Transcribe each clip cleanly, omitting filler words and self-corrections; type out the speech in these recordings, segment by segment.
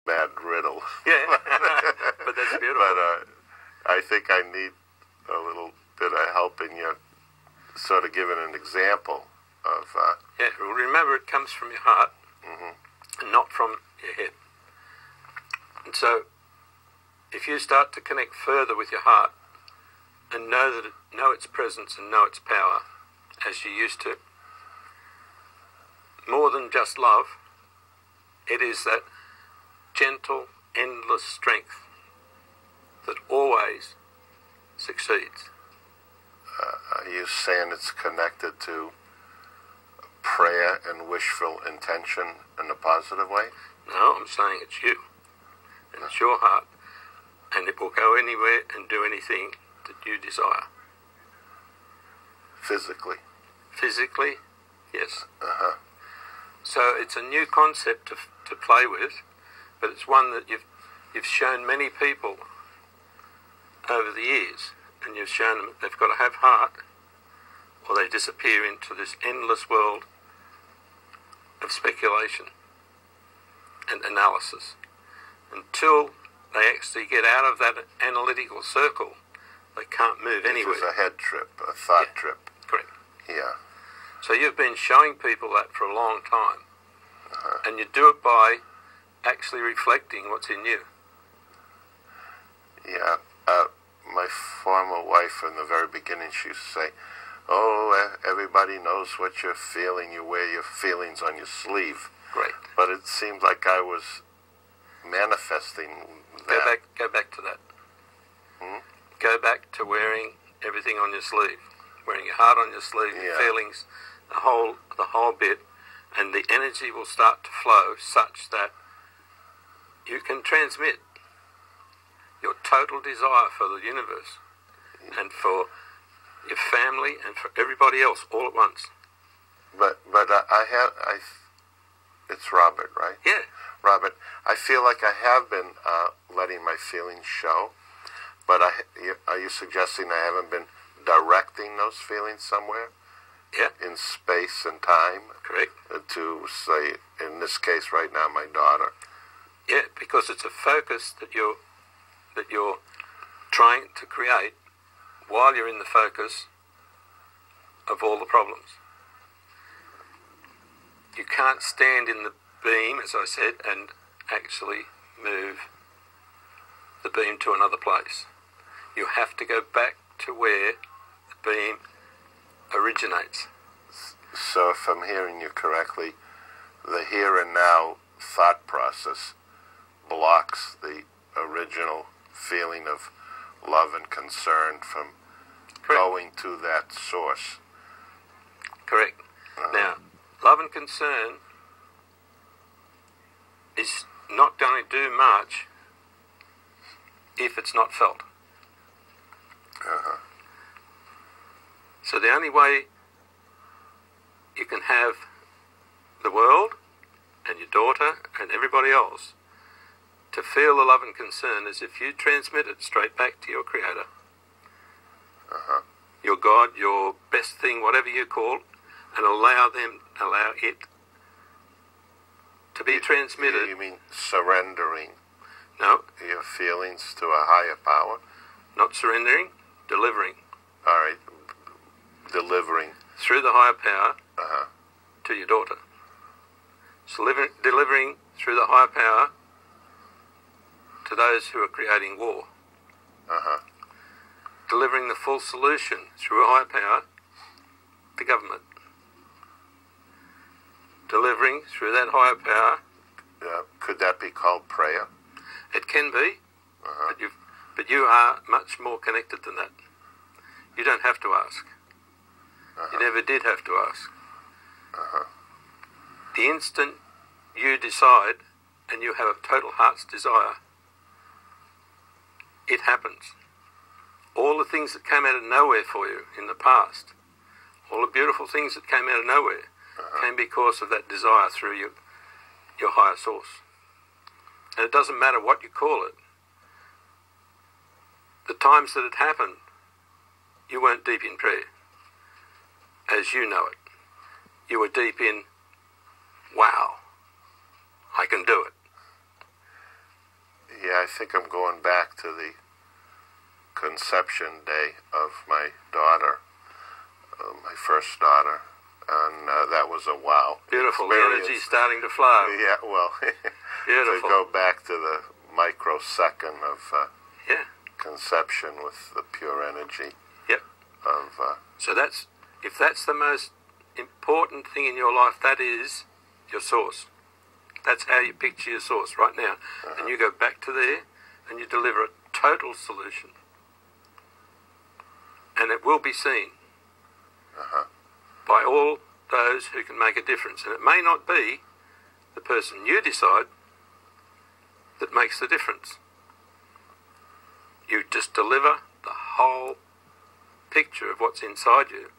bad riddle. Yeah, but that's beautiful. But I think I need a little bit of help in you sort of giving an example of... yeah, well, remember it comes from your heart and not from your head. And so if you start to connect further with your heart and know its presence and know its power as you used to, more than just love, it is that gentle, endless strength that always succeeds. Are you saying it's connected to prayer and wishful intention in a positive way? No, I'm saying it's you. And it's your heart. And it will go anywhere and do anything that you desire. Physically? Physically, yes. Uh-huh. So it's a new concept to play with, but it's one that you've shown many people over the years, and you've shown them they've got to have heart, or they disappear into this endless world of speculation and analysis. Until they actually get out of that analytical circle, they can't move anywhere. It was a head trip, a thought trip. Correct. Yeah. So you've been showing people that for a long time, and you do it by actually reflecting what's in you. Yeah. My former wife, in the very beginning, she used to say, "Oh, everybody knows what you're feeling. You wear your feelings on your sleeve." Great. But it seemed like I was manifesting that. Go back to that. Hmm? Go back to wearing everything on your sleeve, wearing your heart on your sleeve, your feelings, the whole bit, and the energy will start to flow such that you can transmit your total desire for the universe and for your family and for everybody else all at once. But it's Robert, right? Yeah. Robert, I feel like I have been letting my feelings show, but are you suggesting I haven't been directing those feelings somewhere? Yeah. In space and time? Correct. To, say, in this case right now, my daughter. Yeah, because it's a focus that you're trying to create while you're in the focus of all the problems. You can't stand in the beam, as I said, and actually move the beam to another place. You have to go back to where the beam originates. So if I'm hearing you correctly, the here and now thought process blocks the original feeling of love and concern from going to that source. Correct. Now, love and concern is not going to do much if it's not felt. So the only way you can have the world and your daughter and everybody else to feel the love and concern is if you transmit it straight back to your Creator, your God, your best thing, whatever you call, and allow it to be transmitted. You mean surrendering? No. Your feelings to a higher power? Not surrendering, delivering. All right. Delivering. Through the higher power to your daughter. So delivering through the higher power to those who are creating war. Delivering the full solution through a higher power to government. Delivering through that higher power. Could that be called prayer? It can be, but you are much more connected than that. You don't have to ask. You never did have to ask. The instant you decide and you have a total heart's desire, it happens. All the things that came out of nowhere for you in the past, all the beautiful things that came out of nowhere, came because of that desire through your higher source. And it doesn't matter what you call it. The times that it happened, you weren't deep in prayer, as you know it. You were deep in, wow, I can do it. think I'm going back to the conception day of my daughter, my first daughter, and that was a wow. Beautiful. experience. The energy starting to flow. Yeah, well, Beautiful. to go back to the microsecond of Yeah. conception with the pure energy Yep. of... So if that's the most important thing in your life, that is your source. That's how you picture your source right now. And you go back to there and you deliver a total solution. And it will be seen by all those who can make a difference. And it may not be the person you decide that makes the difference. You just deliver the whole picture of what's inside you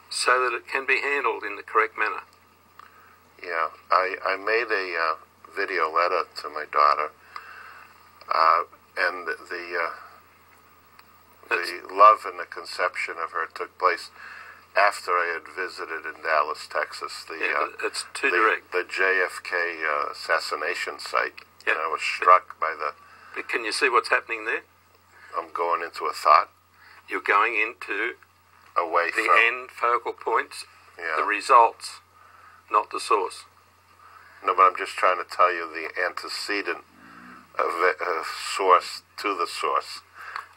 so that it can be handled in the correct manner. Yeah, I made a video letter to my daughter, and the love and the conception of her took place after I had visited in Dallas, Texas, It's too direct. the JFK assassination site, Yeah. and I was struck by the... But can you see what's happening there? I'm going into a thought You're going into away the from... end focal points, Yeah. the results, not the source. No, but I'm just trying to tell you the antecedent of source to the source.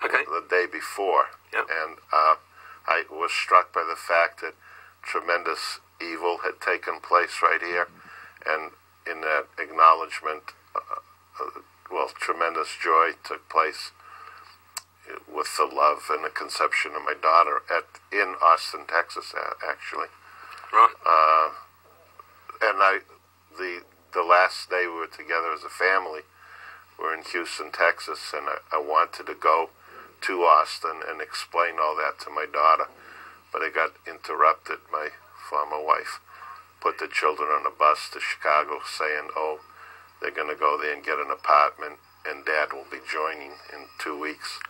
Okay. The day before. Yep. And I was struck by the fact that tremendous evil had taken place right here. And in that acknowledgement, tremendous joy took place with the love and the conception of my daughter in Austin, Texas, actually. Right. And the last day we were together as a family, we're in Houston, Texas, and I wanted to go to Austin and explain all that to my daughter, but I got interrupted. My former wife put the children on a bus to Chicago saying, they're going to go there and get an apartment, and Dad will be joining in 2 weeks.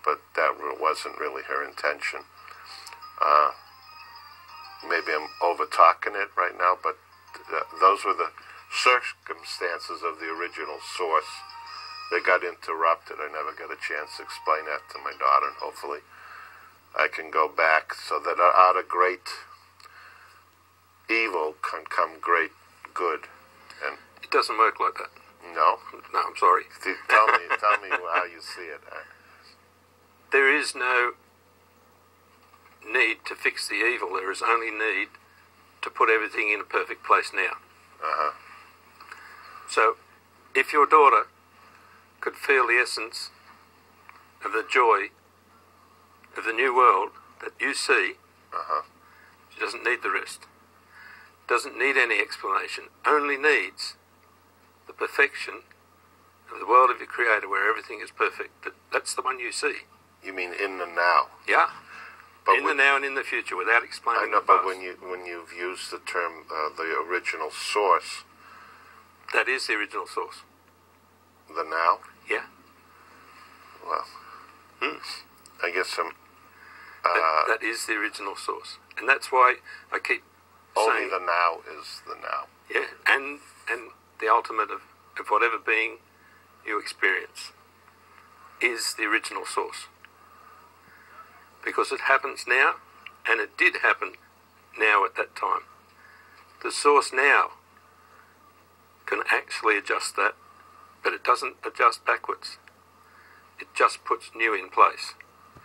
But that wasn't really her intention. Maybe I'm over-talking it right now, but those were the circumstances of the original source. They got interrupted. I never got a chance to explain that to my daughter, and hopefully I can go back so that out of great evil can come great good. And It doesn't work like that. no, No, I'm sorry. tell me how you see it. There is no need to fix the evil. There is only need to put everything in a perfect place now. So, if your daughter could feel the essence of the joy of the new world that you see, she doesn't need the rest. Doesn't need any explanation. Only needs the perfection of the world of your Creator where everything is perfect. That's the one you see. You mean in the now? Yeah. But In the now and in the future without explaining I know, the but past. when you've used the term the original source, That is the original source. the now, Yeah. well, I guess I'm That is the original source. And that's why I keep only saying... the now is the now. Yeah, and the ultimate of whatever being you experience is the original source. Because it happens now, and it did happen now at that time. The source now can actually adjust that, but it doesn't adjust backwards. It just puts new in place.